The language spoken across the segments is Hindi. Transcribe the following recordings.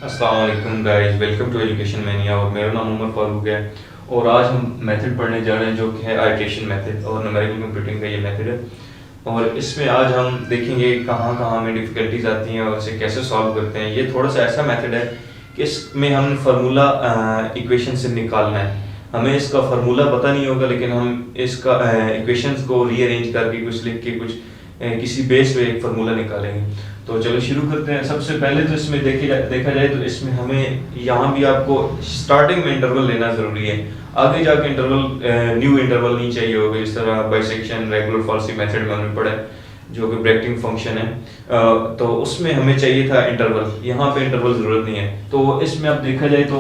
अस्सलाम वालेकुम guys, welcome to Education Mania. और मेरा नाम उमर फारूक है और आज हम मेथड पढ़ने जा रहे हैं जो कि है आइट्रेशन मेथड और न्यूमेरिकल कंप्यूटिंग का ये मेथड है। और इसमें आज हम देखेंगे कहाँ कहाँ हमें डिफ़िकल्टीज आती हैं और इसे कैसे सॉल्व करते हैं। ये थोड़ा सा ऐसा मेथड है कि इसमें हम फार्मूला इक्वेशन से निकालना है। हमें इसका फार्मूला पता नहीं होगा, लेकिन हम इसका इक्वेशंस को रीअरेंज करके कुछ लिख के कुछ किसी बेस पे एक फार्मूला निकालेंगे। तो चलो शुरू करते हैं। सबसे पहले तो इसमें देखा जाए तो इसमें हमें यहाँ भी आपको स्टार्टिंग में इंटरवल लेना ज़रूरी है। आगे जाके इंटरवल न्यू इंटरवल नहीं चाहिए होगा। इस तरह बाइसेक्शन रेगुलर फॉल्सी मेथड में हमने पढ़ा है जो कि ब्रैकेटिंग फंक्शन है। तो उसमें हमें चाहिए था इंटरवल, यहाँ पे इंटरवल ज़रूरत नहीं है। तो इसमें अब देखा जाए तो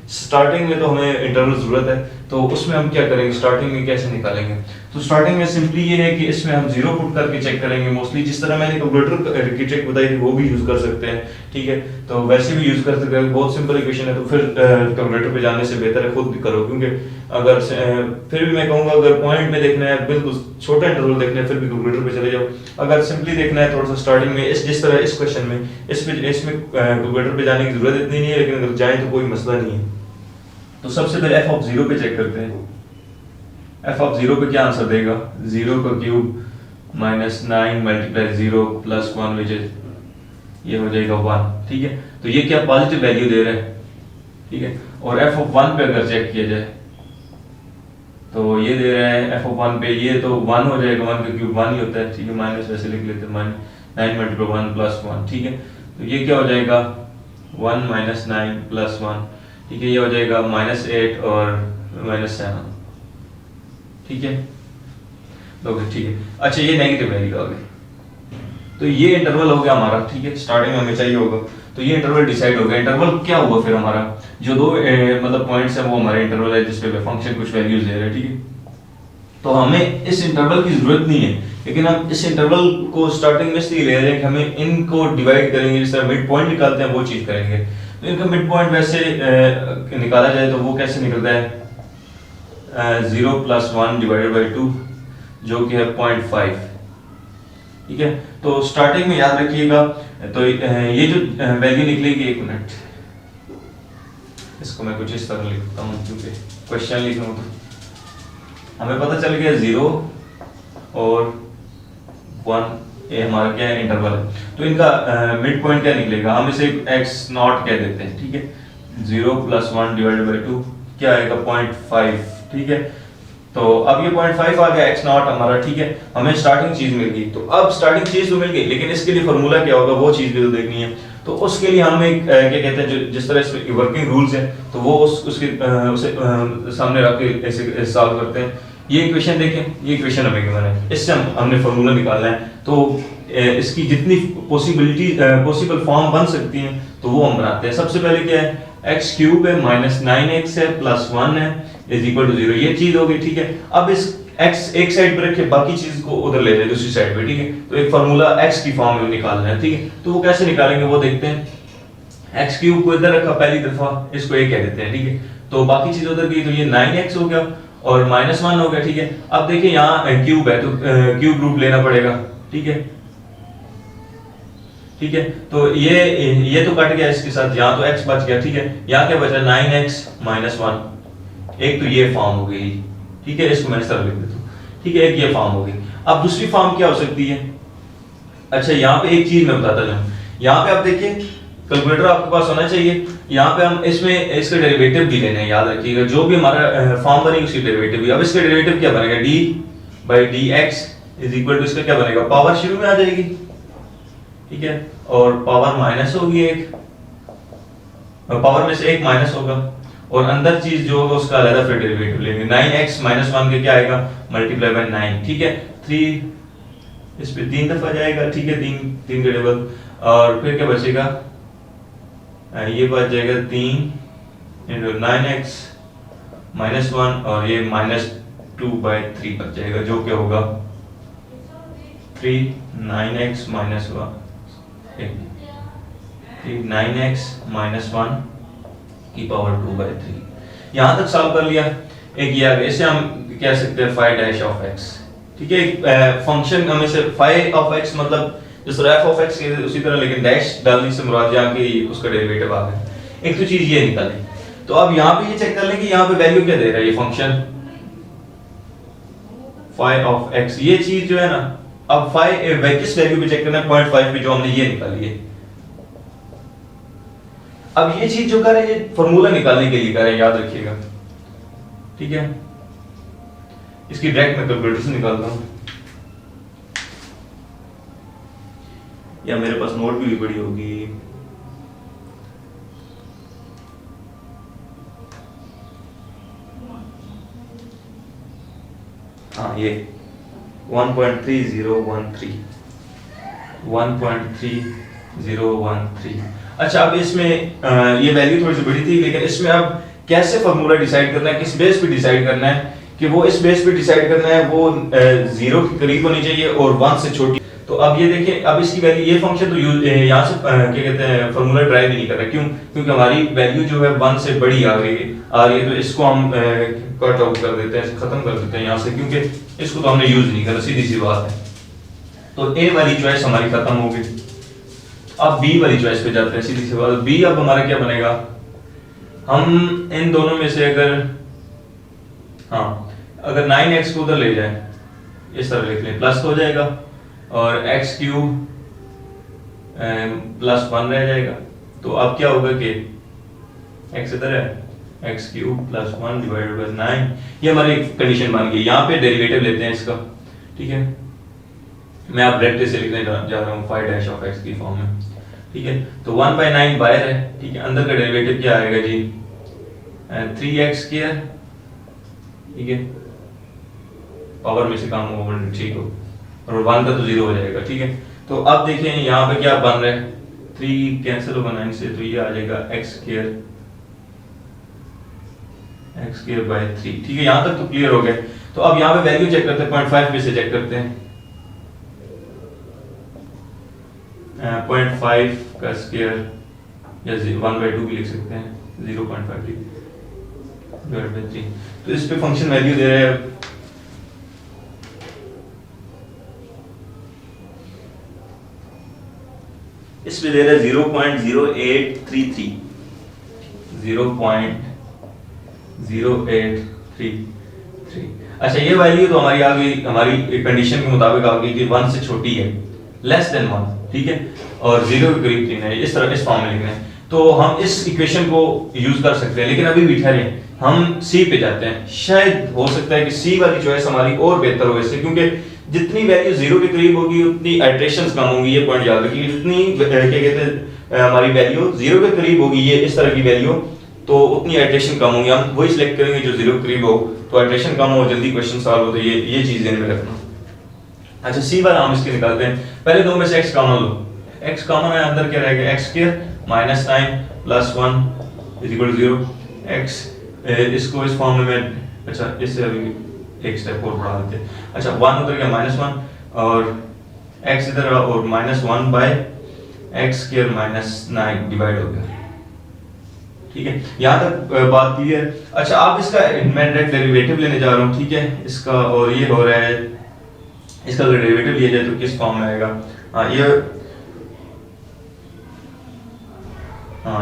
स्टार्टिंग में तो हमें इंटरवल ज़रूरत है, तो उसमें हम क्या करेंगे, स्टार्टिंग में कैसे निकालेंगे। तो स्टार्टिंग में सिंपली ये है कि इसमें हम जीरो पुट करके चेक करेंगे। मोस्टली जिस तरह मैंने कैलकुलेटर की ट्रिक बताई थी वो भी यूज़ कर सकते हैं, ठीक है। तो वैसे भी यूज़ कर सकते हैं, बहुत सिंपल इक्वेशन है। तो फिर कैलकुलेटर पे जाने से बेहतर है खुद भी करो, क्योंकि अगर फिर भी मैं कहूँगा अगर पॉइंट में देखना है, बिल्कुल छोटा इंटरवल देखना है, फिर भी कैलकुलेटर पे चले जाओ। अगर सिंपली देखना है थोड़ा सा स्टार्टिंग में जिस तरह इस क्वेश्चन में इसमें कैलकुलेटर पे जाने की जरूरत इतनी नहीं है, लेकिन अगर जाए तो कोई मसला नहीं है। तो सबसे पहले एफ ऑफ जीरो पे चेक करते हैं। एफ ऑफ जीरो पे क्या आंसर देगा, 0 का cube minus 9 multiply 0 plus 1 which is ये हो जाएगा 1, ठीक है। तो ये क्या पॉजिटिव वैल्यू दे रहा है, ठीक है। और एफ ऑफ 1 पे अगर चेक किया जाए तो ये दे रहा है एफ ऑफ 1 पे, ये तो 1 हो जाएगा, 1 का क्यूब 1 ही होता है, ठीक है। माइनस वैसे लिख लेते हैं 9 मल्टीप्लाई 1 प्लस 1, ठीक है। तो ये क्या हो जाएगा 1 माइनस 9 प्लस 1, ठीक है। ये हो जाएगा -8 और -7, ठीक है। ओके, ठीक है। अच्छा, ये नेगेटिव वैल्यू आ गई, तो ये इंटरवल हो गया हमारा, ठीक है। स्टार्टिंग में हमें चाहिए होगा, तो ये इंटरवल डिसाइड हो गया। इंटरवल क्या हुआ फिर हमारा, जो दो मतलब पॉइंट्स हैं वो हमारे इंटरवल है जिस पे फंक्शन कुछ वैल्यूज दे रहा है, ठीक है। तो हमें इस इंटरवल की जरूरत नहीं है, लेकिन हम इस इंटरवल को स्टार्टिंग में इसलिए ले रहे हैं कि हमें इनको डिवाइड करेंगे, जिस तरह मिड पॉइंट निकालते हैं वो चीज करेंगे। तो इनका मिड पॉइंट वैसे निकाला जाए तो वो कैसे निकलता है, 0 + 1 / 2 जो कि है 0.5, ठीक है। तो स्टार्टिंग में याद रखिएगा, तो ये जो वैल्यू निकलेगी, एक मिनट इसको मैं कुछ इस तरह लिखता हूँ क्योंकि क्वेश्चन लिख रहा हूँ। तो हमें पता चल गया 0 और 1 ये हमारा क्या है, इंटरवल है। तो इनका मिड पॉइंट क्या निकलेगा, हम इसे x0 कह देते हैं, ठीक है। 0 + 1 / 2 क्या आएगा 0.5, ठीक है। तो अब ये 0.5 आ गया x0 हमारा, ठीक है। हमें स्टार्टिंग चीज मिल गई। तो अब स्टार्टिंग चीज तो मिल गई, लेकिन इसके लिए फार्मूला क्या होगा वो चीज भी तो देखनी है। तो उसके लिए हम एक क्या कहते हैं, जो जिस तरह इसमें वर्किंग रूल्स हैं, तो वो उसे सामने रख के ऐसे सॉल्व करते हैं। ये इक्वेशन देखें, ये इक्वेशन हमें गिवन है, इससे हमने फार्मूला निकालना है। तो इसकी जितनी पॉसिबल फॉर्म बन सकती हैं तो वो हम बनाते हैं। सबसे पहले क्या है, x³ है -9x है प्लस 1 है = 0, ये चीज हो गई, ठीक है। अब इस x एक साइड पे रखे, बाकी चीज को उधर ले जाए दूसरी साइड पे, ठीक है। तो एक फार्मूला x की फॉर्म में निकालना है, ठीक है। तो वो कैसे निकालेंगे वो देखते हैं। x³ को इधर रखा पहली दफा, इसको a कह देते हैं, ठीक है। तो बाकी चीज उधर गई, तो ये 9x हो गया और -1 हो गया, ठीक है। अब देखिए यहाँ क्यूब है तो क्यूब रूट लेना पड़ेगा, ठीक है, ठीक है। तो ये तो कट गया इसके साथ, यहाँ तो x बच गया, ठीक है। यहाँ क्या बचा 9x - 1, एक तो ये फॉर्म हो गई, ठीक है। इसको मैं इस तरह लिख देता हूँ, ठीक है। एक ये फॉर्म हो गई। अब दूसरी फॉर्म क्या हो सकती है, अच्छा यहाँ पे एक चीज मैं बताता जाऊँ। यहाँ पे आप देखिए कैलकुलेटर आपके पास होना चाहिए। यहाँ पे हम इसमें इसके डेरिवेटिव भी लेने हैं, याद रखिएगा। जो भी हमारा फॉर्म बनेगी उसकी डेरिवेटिव भी। अब इसका डेरिवेटिव क्या बनेगा, d/dx = इसका क्या बनेगा, पावर शुरू में आ जाएगी, ठीक है। और पावर माइनस होगी, एक पावर में से एक माइनस होगा, और अंदर चीज जो होगा उसका अलग फिर डेरिवेटिव लेंगे। 9x - 1 के क्या आएगा, × 9, ठीक है। 3 इस पे 3 दफा जाएगा, ठीक है, 3 के डबल। और फिर क्या बचेगा, ये बच जाएगा 3 × 9x - 1 और ये -2/3 बच जाएगा, जो क्या होगा 3 9x - 1 9x - 1 की पावर 2/3। यहाँ तक सॉल्व कर लिया। एक ये आ गया, इसे हम कह सकते हैं phi dash of x, ठीक है। फंक्शन हमें से फाई ऑफ एक्स मतलब जिस तरह एफ ऑफ एक्स के उसी तरह, लेकिन डैश डालने से मुराद यहाँ की उसका डेरिवेटिव आ गया। एक तो चीज ये निकालें, तो अब यहाँ पे ये चेक कर लें कि यहाँ पे वैल्यू क्या दे रहा है ये फंक्शन फाई ऑफ एक्स। ये चीज जो है ना, अब फाई किस वैल्यू पे चेक करना है, 0.5 पे, जो हमने ये निकाली है। अब ये चीज जो कर रहे हैं, ये फॉर्मूला निकालने के लिए कर रहे हैं, याद रखिएगा, ठीक है। इसकी डायरेक्ट मैं कैलकुलेटर से निकालता हूं, या मेरे पास नोट भी बड़ी होगी। हाँ, ये 1.3013 1.3013। अच्छा, अब इसमें ये वैल्यू थोड़ी सी बड़ी थी, लेकिन इसमें अब कैसे फॉर्मूला डिसाइड करना है, किस बेस पे डिसाइड करना है, कि वो इस बेस पे डिसाइड करना है वो 0 के करीब होनी चाहिए और 1 से छोटी। तो अब ये देखिए, अब इसकी वैल्यू, ये फंक्शन तो यहाँ से क्या कहते हैं फॉर्मूला ड्राइव नहीं कर रहा। क्यों? क्योंकि हमारी वैल्यू जो है 1 से बड़ी आ रही है, तो इसको हम कट आउट कर देते हैं, खत्म कर देते हैं यहाँ से, क्योंकि इसको तो हमने यूज नहीं करा, सीधी सी बात है। तो ए वाली चॉइस हमारी खत्म हो गई। अब बी वाली चॉइस पे जाते हैं, सीधी सी बात। बी अब हमारा क्या बनेगा, हम इन दोनों में से अगर 9x को उधर ले जाए, इस तरह लिख लें, प्लस हो जाएगा और x क्यूब प्लस 1 रह जाएगा। तो अब क्या होगा कि x इधर है, x cube plus 1 divided by 9, ये हमारी कंडीशन बन गई। यहाँ पे डेरिवेटिव लेते हैं इसका, ठीक है। मैं अब डायरेक्ट से लिखने जा रहा हूँ 5 डैश ऑफ x की फॉर्म में, ठीक है। तो 1/9 बाहर है, ठीक है। अंदर का डेरिवेटिव क्या आएगा जी, 3x स्क्वायर, ठीक है, पावर में से काम होगा, ठीक हो, और 1 का तो 0 हो जाएगा, ठीक है। तो अब देखें यहाँ पे क्या बन रहा है, 3 कैंसिल होगा 9 से, तो ये आ जाएगा x स्क्वायर बाय 3, ठीक है। यहाँ तक तो क्लियर हो गया। तो अब यहाँ पे वैल्यू चेक करते हैं, 0.5 पे से चेक करते हैं। 0.5 का स्क्वायर या 1/2 भी लिख सकते हैं, 0.5 डिवाइडेड बाय 3। तो इस पे फंक्शन वैल्यू दे रहा है इसमें दे रहा है 0.0833, 0.0833। अच्छा, ये वैल्यू तो हमारी आ गई, हमारी कंडीशन के मुताबिक आ गई कि 1 से छोटी है, लेस देन 1, ठीक है, और 0 के करीब 3 है, इस तरह इस फॉर्म में लिखना है। तो हम इस इक्वेशन को यूज कर सकते हैं, लेकिन अभी भी ठहरे, हम सी पे जाते हैं। शायद हो सकता है कि सी वाली चॉइस हमारी और बेहतर हो इससे, क्योंकि जितनी वैल्यू 0 के करीब होगी उतनी इटरेशंस कम होंगी। ये पॉइंट याद रखिए, जितनी क्या कहते हैं हमारी वैल्यू 0 के करीब होगी, ये इस तरह की वैल्यू, तो उतनी इटरेशन कम होंगी। हम वही सिलेक्ट करेंगे जो 0 के करीब हो, तो इटरेशन कम हो, जल्दी क्वेश्चन सॉल्व हो। तो ये चीज ध्यान में रखना। अच्छा, सी वाला हम इसके निकालते हैं। पहले दो में से x कॉमन लो, x कॉमन है, अंदर क्या रहेगा, x square minus 9 plus 1 is equal to 0। x इसको इस फॉर्म में, अच्छा इससे अभी एक स्टेप और बढ़ा देते हैं। अच्छा, 1 उधर गया -1 और x इधर और -1 by x square minus 9 divide हो गया, ठीक है। यहाँ तक बात क्लियर। अच्छा, आप इसका मैं डायरेक्ट डेरिवेटिव लेने जा रहा हूँ, ठीक है, इसका, और ये हो रहा है, इसका अगर डेरिवेटिव लिया जाए तो किस फॉर्म में आएगा,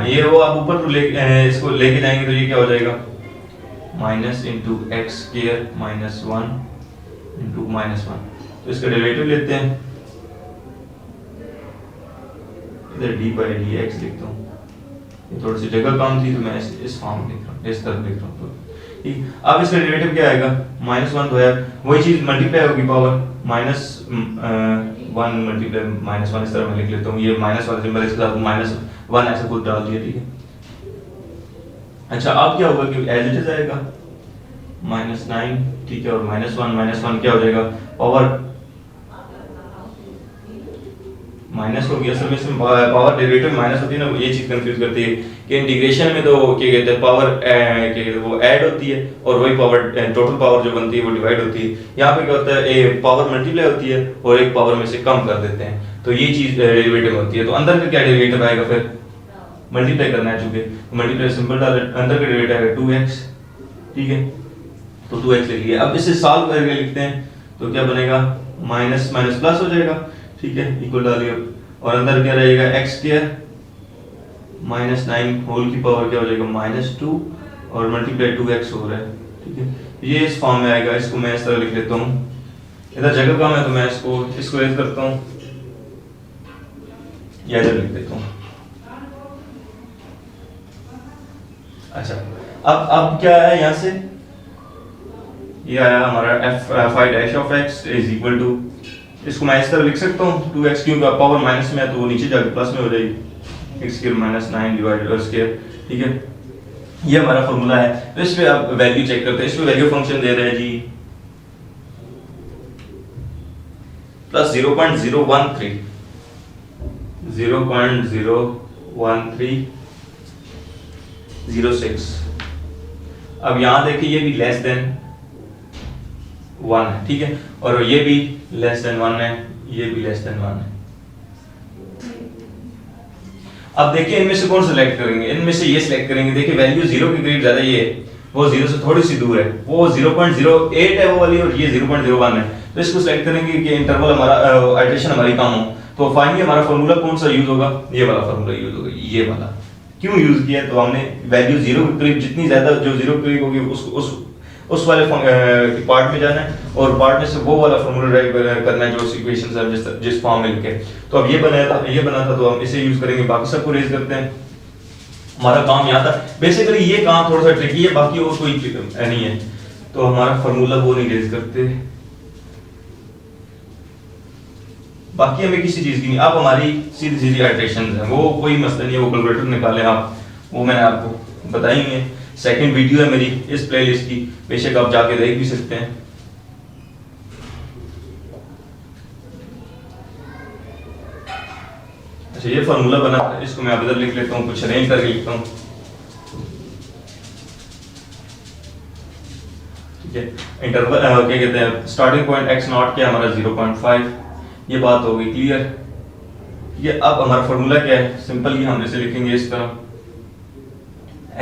ये वो आप ऊपर तो इसको लेके जाएंगे तो ये क्या हो जाएगा, minus into x square minus 1 into -1। तो इसका डेरिवेटिव लेते हैं, इधर डी बाई डी एक्स लिखता हूँ, ये थोड़ी सी जगह कम थी तो मैं इस फॉर्म में लिख रहा हूँ, इस तरफ लिख रहा हूँ। तो ठीक, अब इसका डेरिवेटिव क्या आएगा, -1 तो है, वही चीज मल्टीप्लाई होगी पावर, -1 मल्टीप्लाई -1, इस तरह मैं लिख लेता हूँ। ये माइनस वाला सिंबल इसके साथ -1 ऐसे खुद डाल दिया, ठीक है। अच्छा, अब क्या होगा कि एज इट इज आएगा -9, ठीक है, और -1 क्या हो जाएगा, पावर माइनस हो गया। असल में इसमें पावर डेरिवेटिव माइनस होती है ना, ये चीज कंफ्यूज करती है कि इंटीग्रेशन में तो क्या कहते हैं पावर क्या कहते हैं वो ऐड होती है और वही पावर टोटल पावर जो बनती है वो डिवाइड होती है। यहाँ पे क्या होता है, एक पावर मल्टीप्लाई होती है और एक पावर में से कम कर देते हैं, तो ये चीज डेरिवेटिव होती है। तो अंदर का क्या डेरिवेटिव आएगा, फिर मल्टीप्लाई करना है, चूंकि मल्टीप्लाई सिंपल डाल, अंदर का डेरिवेटिव आएगा 2x, ठीक है, तो 2x लिख लिया। अब इसे सॉल्व करके लिखते हैं, तो क्या बनेगा, माइनस माइनस प्लस हो जाएगा, ठीक है, इक्वल डालिए, और अंदर क्या रहेगा, एक्स स्क्वायर माइनस 9 होल की पावर क्या हो जाएगा, -2 और मल्टीप्लाई 2x हो रहा है, ठीक है। ये इस फॉर्म में आएगा, इसको मैं इस तरह लिख लेता हूँ, इधर जगह कम है तो मैं इसको ऐड करता हूँ, या इधर लिख देता हूँ। अच्छा, अब क्या है यहाँ से, ये आया हमारा phi dash of x is equal to, इसको मैं इस तरह लिख सकता हूँ 2x, क्योंकि पावर माइनस में है तो वो नीचे जाकर प्लस में हो जाएगी, x square minus 9 divided by square, ठीक है। ये हमारा फॉर्मूला है। तो इस पे आप वैल्यू चेक करते हैं, इस पे वैल्यू फंक्शन दे रहे हैं जी प्लस 0.013 0.01306। अब यहां देखिए ये भी लेस देन 1 है, ठीक है, और ये भी लेस देन 1 है, ये भी लेस देन 1 है। अब देखिए इनमें से कौन सेलेक्ट करेंगे, इनमें से ये सिलेक्ट करेंगे। देखिए वैल्यू 0 के करीब ज्यादा ये है, वो 0 से थोड़ी सी दूर है, वो 0.08 है वो वाली, और ये 0.01 है। तो इसको सिलेक्ट करेंगे कि इंटरवल हमारा आइटरेशन हमारी कम हो। तो फाइनली हमारा फार्मूला कौन सा यूज होगा, ये वाला फार्मूला यूज होगा। ये वाला क्यों यूज किया, तो हमने वैल्यू 0 के करीब जितनी ज्यादा जो 0 के करीब होगी उस वाले पार्ट में जाना है, और पार्ट में से वो वाला फार्मूला ड्राइव करना है जो इक्वेशंस है जिस फॉर्म में लिखे। तो अब ये बना था तो हम इसे यूज करेंगे। बाकी सबको रेज करते हैं, हमारा काम यहाँ था। बेसिकली ये काम थोड़ा सा ट्रिकी है, बाकी और कोई नहीं है, तो हमारा फार्मूला वो नहीं रेज करते। बाकी हमें किसी चीज की नहीं, अब हमारी सीधी सीधी आइटरेशंस हैं, वो कोई मसला नहीं है, वो कैलकुलेटर निकालें आप, वो मैंने आपको बताई है। सेकंड वीडियो है मेरी इस प्लेलिस्ट की, बेशक आप जाके देख भी सकते हैं। अच्छा, ये फार्मूला बना था, इसको मैं अब इधर लिख लेता हूँ, कुछ अरेंज करके लिखता हूँ, ठीक है। इंटरवल क्या कहते हैं, स्टार्टिंग पॉइंट x नॉट क्या हमारा 0.5, ये बात हो गई क्लियर। ये अब हमारा फार्मूला क्या है, सिंपल ही हम इसे लिखेंगे इस तरह,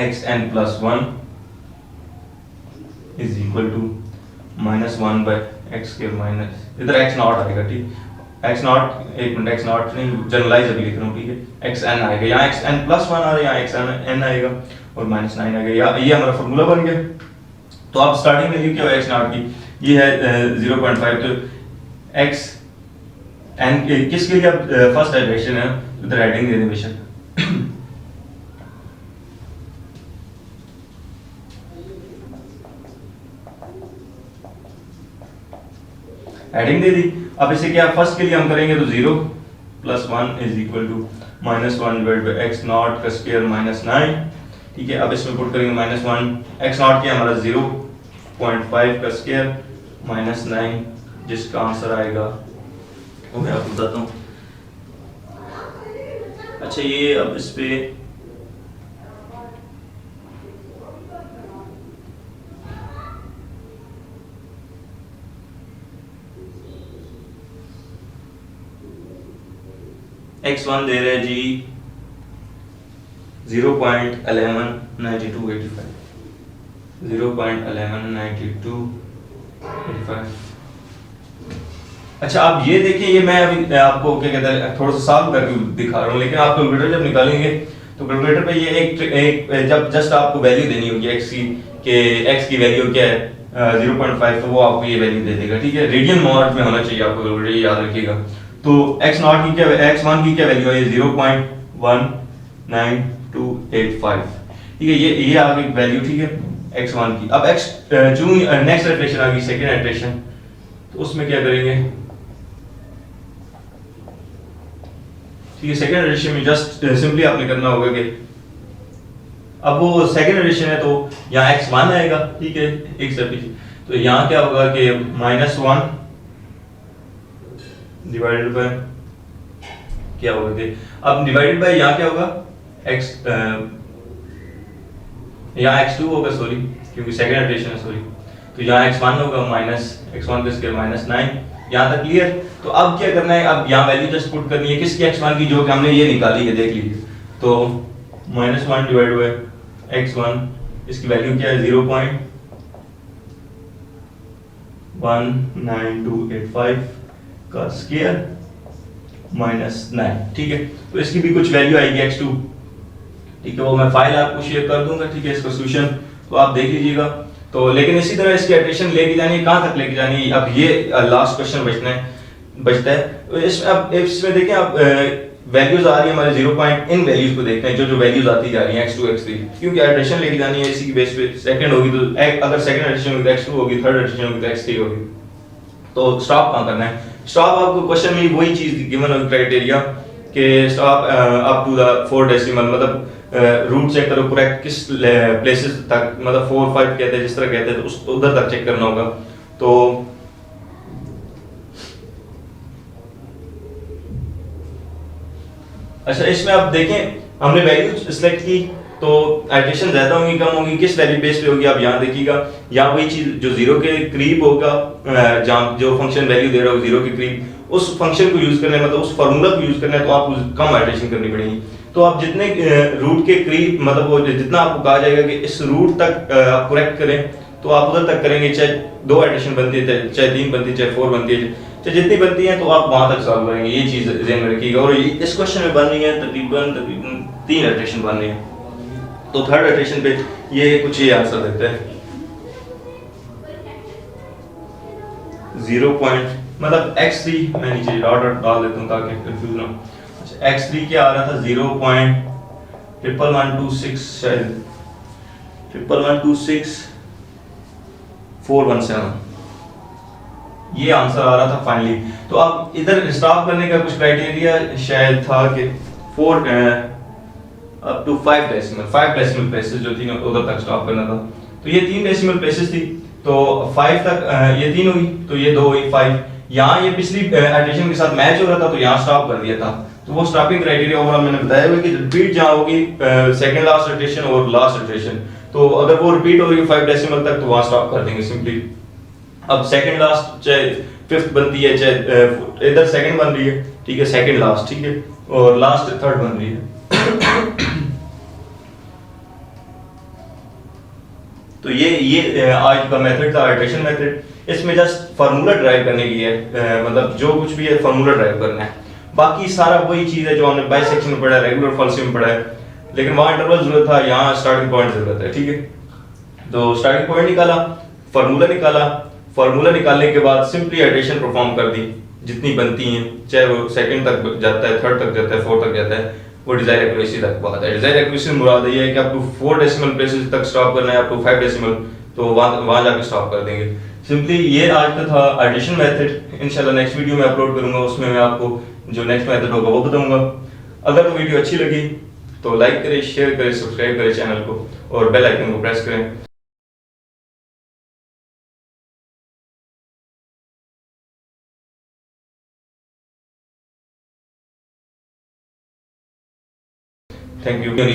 xn + 1 is equal to -1 by x square minus, इधर x नॉट आएगा, ठीक, x नॉट, एक मिनट, x नॉट नहीं, जनरलाइज अभी लिख रहा हूँ, ठीक है। xn आएगा, यहाँ xn + 1 आ रहा है, यहाँ xn आएगा और -9 आएगा, ये हमारा फार्मूला बन गया। तो आप स्टार्टिंग वैल्यू क्या है x नॉट की, ये है 0.5, तो x n किसके लिए अब फर्स्ट डायरेक्शन है, इधर हेडिंग दे दें बेशक, हेडिंग दे दी। अब इसे क्या फर्स्ट के लिए हम करेंगे तो 0 + 1 is equal to -1 divide by x not का स्क्वायर -9, ठीक है। अब इसमें पुट करेंगे -1, x नॉट क्या हमारा 0.5 का स्क्वायर -9, जिसका आंसर आएगा वो मैं आपको बताता हूँ। अच्छा, ये अब इस पे x1 दे रहे जी 0.119285, 0.119285। अच्छा, आप ये देखिए, ये मैं अभी आपको क्या कहते हैं थोड़ा सा सॉल्व करके दिखा रहा हूँ, लेकिन आप कैलकुलेटर जब निकालेंगे तो कैलकुलेटर पे ये एक जब जस्ट आपको वैल्यू देनी होगी x की वैल्यू क्या है 0.5, तो वो आपको ये वैल्यू दे देगा, ठीक है। रेडियन मॉड में होना चाहिए आपको कैलकुलेटर, याद रखिएगा। तो x0 की क्या, x1 की क्या वैल्यू है 0.19285, ठीक है। ये आ गई वैल्यू, ठीक है, x1 की। अब x जो नेक्स्ट इटरेशन आ गई, सेकंड इटरेशन, तो उसमें क्या करेंगे, ठीक है। सेकंड इटरेशन में जस्ट सिंपली आपने करना होगा कि अब वो सेकंड इटरेशन है तो यहाँ x1 आएगा, ठीक है, एक स्टेप पीछे। तो यहाँ क्या होगा कि -1 डिवाइडेड बाय क्या होगा कि अब डिवाइडेड बाय यहाँ क्या होगा x, यहाँ x2 होगा, सॉरी, क्योंकि सेकंड इटरेशन है, सॉरी। तो यहाँ x1 होगा -x1 का स्क्वायर -9, यहाँ तक क्लियर। तो अब क्या करना है, अब यहाँ वैल्यू जस्ट पुट करनी है किसकी, x1 की, जो कि हमने ये निकाली है, देख लीजिए। तो -1 डिवाइडेड बाय x1, इसकी वैल्यू क्या है 19285 का स्क्वायर -9, ठीक है। तो इसकी भी कुछ वैल्यू आएगी x2, ठीक है, वो मैं फाइल आपको शेयर कर दूंगा, ठीक है, इसका सॉल्यूशन तो आप देख लीजिएगा। तो लेकिन इसी तरह इसकी एडिशन लेके जानी है, कहाँ तक लेके जानी है, अब ये लास्ट क्वेश्चन बचता है। तो इसमें देखें आप वैल्यूज आ रही है हमारे 0 पॉइंट, इन वैल्यूज को देखते हैं जो वैल्यूज आती जा रही हैं x2 x3, क्योंकि एडिशन लेके जानी है इसी की बेस पे। सेकंड होगी तो अगर सेकंड एडिशन होगी तो x2 होगी, थर्ड एडिशन होगी तो x3 होगी। तो स्टॉप कहाँ करना है? स्टॉप आपको क्वेश्चन में वही चीज गिवन है, क्राइटेरिया कि stop up to the 4 decimal, मतलब रूट चेक करो करेक्ट किस प्लेसेस तक, मतलब 4 5 कहते हैं जिस तरह कहते हैं, तो उस उधर तक चेक करना होगा। तो अच्छा, इसमें आप देखें हमने वैल्यू सिलेक्ट की तो आइट्रेशन ज्यादा होगी कम होगी, किस वैल्यू बेस पे होगी, आप यहाँ देखिएगा। यहाँ वही चीज जो 0 के करीब होगा, जहाँ जो फंक्शन वैल्यू दे रहा होगा 0 के करीब, उस फंक्शन को यूज करना है, मतलब उस फार्मूला को यूज करना है, तो आपको कम आइट्रेशन करनी पड़ेगी। तो आप जितने रूट के करीब, मतलब वो जितना आपको कहा जाएगा कि इस रूट तक आप करेक्ट करें, तो आप उधर तक करेंगे, चाहे 2 आइट्रेशन बनती है, चाहे 3 बनती है, चाहे 4 बनती है, चाहे जितनी बनती है, तो आप वहां तक सॉल्व करेंगे। ये चीज ध्यान में रखिएगा। और इस क्वेश्चन में बन रही है तकरीबन 3 आइट्रेशन बन रही है, तो थर्ड आइट्रेशन पे ये कुछ ये आंसर देता है 0 पॉइंट, मतलब x3, मैं नीचे डॉट डॉट डाल देता हूँ ताकि कंफ्यूज ना हो। अच्छा, x3 क्या आ रहा था 0.11126, शायद 11126,417, ये आंसर आ रहा था फाइनली। तो आप इधर स्टॉप करने का कुछ क्राइटेरिया शायद था कि 4 अप टू 5 डेसिमल प्लेसेस जो थी उधर तक स्टॉप करना था। तो ये 3 डेसिमल प्लेसेस थी, तो 5 तक ये 3 हुई, तो ये 2 हुई, 5। यहाँ ये पिछली एडिशन के साथ मैच हो रहा था, तो यहाँ स्टॉप कर दिया था। तो वो स्टॉपिंग क्राइटेरिया ओवरऑल मैंने बताया हुआ कि रिपीट जहाँ होगी सेकंड लास्ट इटरेशन और लास्ट इटरेशन, तो अगर वो रिपीट हो रही है 5 डेसिमल तक, तो वहाँ स्टॉप कर देंगे सिंपली। अब सेकंड लास्ट चाहे 5th बनती है, चाहे इधर सेकंड बन रही है, ठीक है, सेकंड लास्ट, ठीक है, और लास्ट थर्ड बन रही है। तो ये आज का मेथड था आइट्रेशन मेथड। इसमें जस्ट फार्मूला ड्राइव करने की है, मतलब जो कुछ भी है फार्मूला ड्राइव करना है। बाकी सारा वही चीज है जो हमने बाइसेक्शन में पढ़ा है, रेगुलर फॉल्सियम में पढ़ा है, लेकिन वहां इंटरवल जरूरत था, यहाँ स्टार्टिंग पॉइंट जरूरत है, ठीक है। तो स्टार्टिंग पॉइंट निकाला, फार्मूला निकालने के बाद सिंपली एडिशन परफॉर्म कर दी, जितनी बनती हैं, चाहे वो सेकंड तक जाता है, थर्ड तक जाता है, फोर्थ तक जाता है, वो डिजायर एक्यूरेसी तक बात है। डिजायर एक्यूरेसी से मुराद ये है कि आपको 4 डेसिमल प्लेसेस तक स्टॉप करना है, आपको 5 डेसिमल, तो वहां जाके स्टॉप कर देंगे सिंपली। ये आज का था एडिशन मेथड। इंशाल्लाह नेक्स्ट वीडियो में अपलोड करूंगा, उसमें मैं आपको जो नेक्स्ट मेथड होगा वो बताऊंगा। अगर तो वीडियो अच्छी लगी तो लाइक करें, शेयर करें, सब्सक्राइब करें चैनल को, और बेल आइकन को प्रेस करें। Thank you.